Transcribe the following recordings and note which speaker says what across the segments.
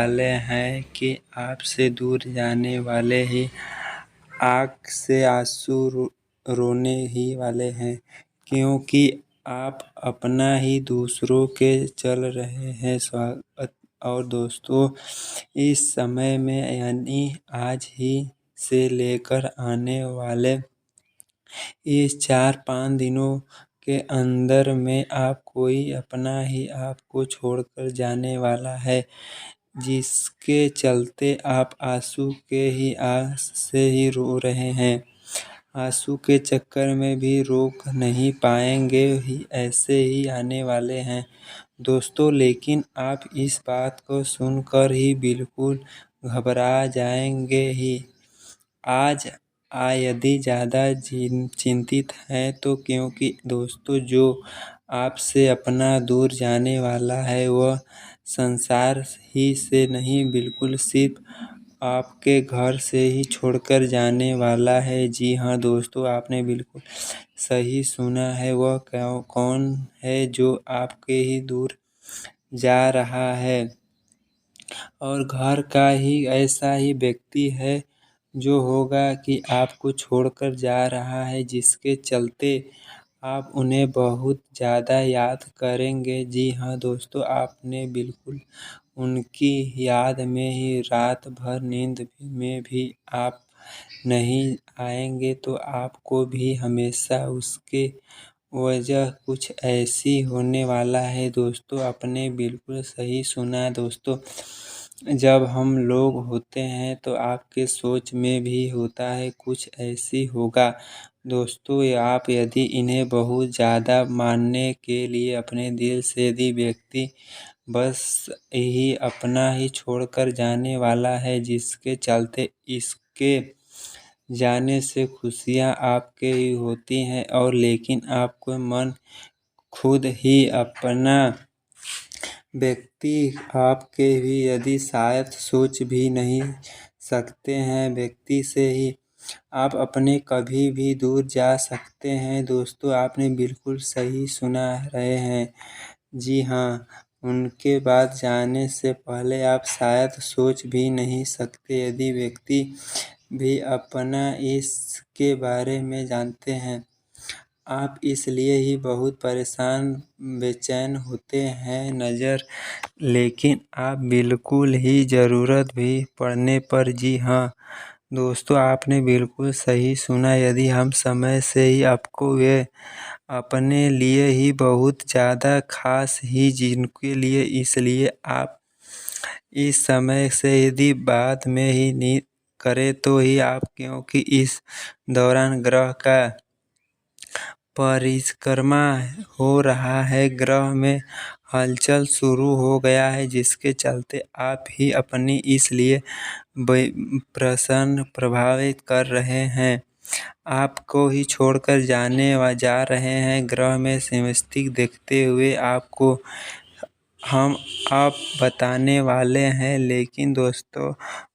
Speaker 1: वाले हैं कि आपसे दूर जाने वाले ही आँख से आंसू रोने ही वाले हैं, क्योंकि आप अपना ही दूसरों के चल रहे हैं स्वागत। और दोस्तों, इस समय में यानी आज ही से लेकर आने वाले इस 4-5 दिनों के अंदर में आप कोई अपना ही आपको छोड़कर जाने वाला है, जिसके चलते आप आंसू के ही आस से ही रो रहे हैं। आंसू के चक्कर में भी रोक नहीं पाएंगे ही, ऐसे ही आने वाले हैं दोस्तों। लेकिन आप इस बात को सुनकर ही बिल्कुल घबरा जाएंगे ही। आज यदि ज़्यादा चिंतित हैं तो क्योंकि दोस्तों, जो आपसे अपना दूर जाने वाला है वह संसार ही से नहीं, बिल्कुल सिर्फ आपके घर से ही छोड़कर जाने वाला है। जी हाँ दोस्तों, आपने बिल्कुल सही सुना है। वह कौन है जो आपके ही दूर जा रहा है, और घर का ही ऐसा ही व्यक्ति है जो होगा कि आपको छोड़कर जा रहा है, जिसके चलते आप उन्हें बहुत ज़्यादा याद करेंगे। जी हाँ दोस्तों, आपने बिल्कुल उनकी याद में ही रात भर नींद में भी आप नहीं आएंगे, तो आपको भी हमेशा उसके वजह कुछ ऐसी होने वाला है दोस्तों। आपने बिल्कुल सही सुना दोस्तों। जब हम लोग होते हैं तो आपके सोच में भी होता है कुछ ऐसी होगा दोस्तों। आप यदि इन्हें बहुत ज़्यादा मानने के लिए अपने दिल से यदि व्यक्ति बस ही अपना ही छोड़कर जाने वाला है, जिसके चलते इसके जाने से खुशियाँ आपके ही होती हैं, और लेकिन आपको मन खुद ही अपना व्यक्ति आपके भी यदि शायद सोच भी नहीं सकते हैं व्यक्ति से ही आप अपने कभी भी दूर जा सकते हैं दोस्तों। आपने बिल्कुल सही सुना रहे हैं। जी हाँ, उनके बाद जाने से पहले आप शायद सोच भी नहीं सकते यदि व्यक्ति भी अपना इसके बारे में जानते हैं। आप इसलिए ही बहुत परेशान बेचैन होते हैं नज़र, लेकिन आप बिल्कुल ही ज़रूरत भी पड़ने पर। जी हाँ दोस्तों, आपने बिल्कुल सही सुना। यदि हम समय से ही आपको ये अपने लिए ही बहुत ज़्यादा खास ही जिनके लिए, इसलिए आप इस समय से यदि बाद में ही नहीं करें तो ही आप, क्योंकि इस दौरान ग्रह का परिक्रमा हो रहा है, ग्रह में हलचल शुरू हो गया है, जिसके चलते आप ही अपनी इसलिए प्रसन्न प्रभावित कर रहे हैं। आपको ही छोड़कर जा रहे हैं। ग्रह में सिमस्तिक देखते हुए आपको हम आप बताने वाले हैं, लेकिन दोस्तों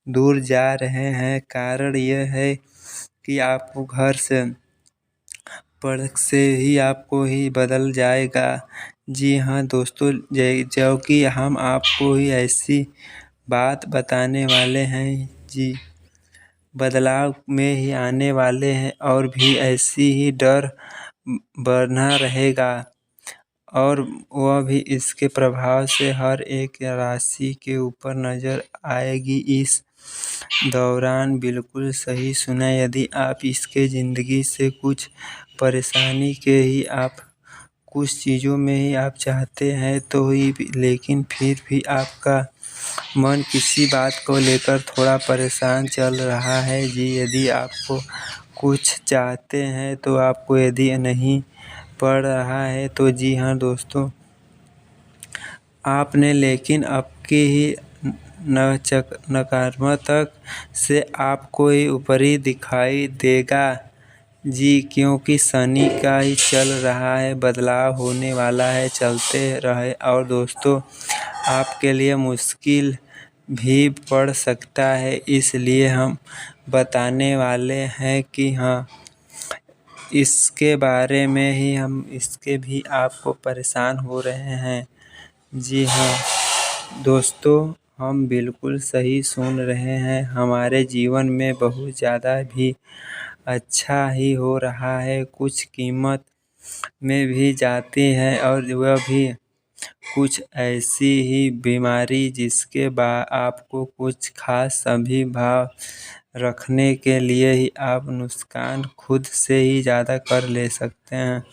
Speaker 1: दूर जा रहे हैं। कारण यह है कि आपको घर से पढ़ से ही आपको ही बदल जाएगा। जी हाँ दोस्तों, जो कि हम आपको ही ऐसी बात बताने वाले हैं जी, बदलाव में ही आने वाले हैं, और भी ऐसी ही डर बना रहेगा, और वह भी इसके प्रभाव से हर एक राशि के ऊपर नज़र आएगी इस दौरान। बिल्कुल सही सुना। यदि आप इसके ज़िंदगी से कुछ परेशानी के ही आप कुछ चीज़ों में ही आप चाहते हैं तो ही, लेकिन फिर भी आपका मन किसी बात को लेकर थोड़ा परेशान चल रहा है जी। यदि आपको कुछ चाहते हैं तो आपको यदि नहीं पड़ रहा है तो जी हाँ दोस्तों, आपने लेकिन आपकी ही नकारात्मक से आपको ही ऊपरी दिखाई देगा जी, क्योंकि शनि का ही चल रहा है, बदलाव होने वाला है, चलते रहे। और दोस्तों, आपके लिए मुश्किल भी पड़ सकता है, इसलिए हम बताने वाले हैं कि हाँ, इसके बारे में ही हम इसके भी आपको परेशान हो रहे हैं। जी हाँ दोस्तों, हम बिल्कुल सही सुन रहे हैं। हमारे जीवन में बहुत ज़्यादा भी अच्छा ही हो रहा है। कुछ कीमत में भी जाती है और वह भी कुछ ऐसी ही बीमारी जिसके आपको कुछ खास सभी भाव रखने के लिए ही आप नुकसान खुद से ही ज़्यादा कर ले सकते हैं,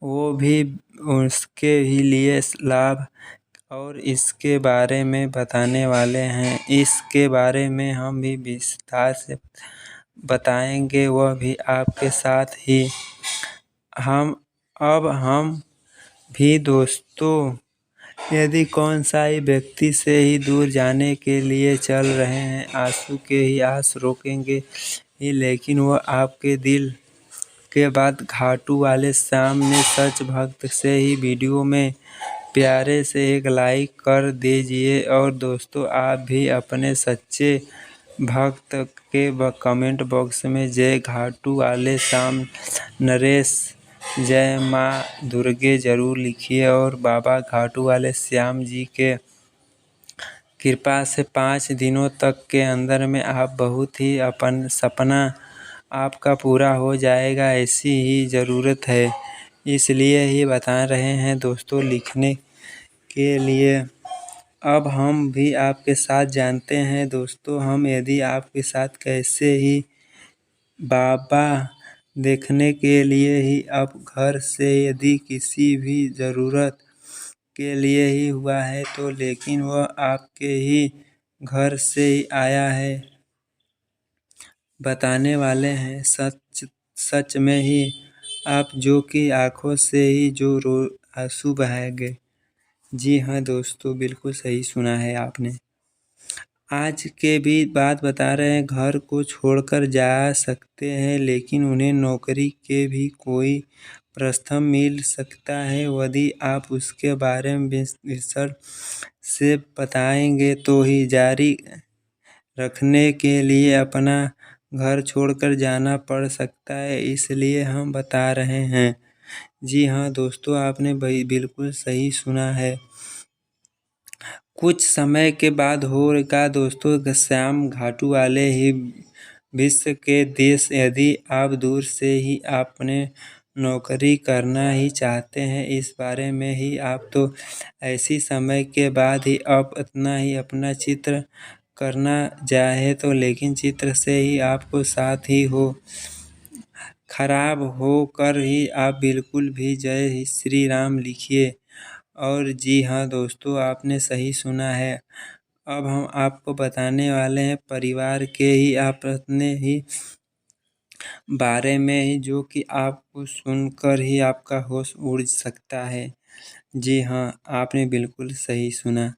Speaker 1: वो भी उसके ही लिए लाभ और इसके बारे में बताने वाले हैं। इसके बारे में हम भी विस्तार से बताएंगे, वह भी आपके साथ ही। हम भी दोस्तों, यदि कौन सा ही व्यक्ति से ही दूर जाने के लिए चल रहे हैं, आंसू के ही आस रोकेंगे ही, लेकिन वह आपके दिल के बाद घाटू वाले श्याम ने सच भक्त से ही वीडियो में प्यारे से एक लाइक कर दीजिए। और दोस्तों, आप भी अपने सच्चे भक्त के कमेंट बॉक्स में जय घाटू वाले श्याम नरेश, जय माँ दुर्गे जरूर लिखिए। और बाबा घाटू वाले श्याम जी के कृपा से 5 दिनों तक के अंदर में आप बहुत ही अपन सपना आपका पूरा हो जाएगा, ऐसी ही ज़रूरत है, इसलिए ही बता रहे हैं दोस्तों लिखने के लिए। अब हम भी आपके साथ जानते हैं दोस्तों, हम यदि आपके साथ कैसे ही बाबा देखने के लिए ही अब घर से यदि किसी भी ज़रूरत के लिए ही हुआ है तो, लेकिन वह आपके ही घर से ही आया है, बताने वाले हैं सच में ही आप, जो कि आंखों से ही जो आंसू बहाएंगे। जी हाँ दोस्तों, बिल्कुल सही सुना है आपने। आज के भी बात बता रहे हैं, घर को छोड़कर जा सकते हैं, लेकिन उन्हें नौकरी के भी कोई प्रस्ताव मिल सकता है। यदि आप उसके बारे में विस्तार से बताएंगे तो ही जारी रखने के लिए अपना घर छोड़कर जाना पड़ सकता है, इसलिए हम बता रहे हैं। जी हाँ दोस्तों, आपने बिल्कुल सही सुना है। कुछ समय के बाद होगा दोस्तों, श्याम घाटू वाले ही विश्व के देश, यदि आप दूर से ही आपने नौकरी करना ही चाहते हैं, इस बारे में ही आप तो ऐसी समय के बाद ही अब इतना ही अपना चित्र करना चाहे तो, लेकिन चित्र से ही आपको साथ ही हो खराब हो कर ही आप बिल्कुल भी जय श्री राम लिखिए। और जी हाँ दोस्तों, आपने सही सुना है। अब हम आपको बताने वाले हैं परिवार के ही आप अपने ही बारे में ही, जो कि आपको सुनकर ही आपका होश उड़ सकता है। जी हाँ, आपने बिल्कुल सही सुना।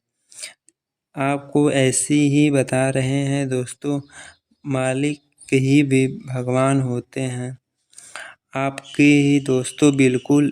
Speaker 1: आपको ऐसी ही बता रहे हैं दोस्तों, मालिक ही भी भगवान होते हैं। आपकी ही दोस्तों बिल्कुल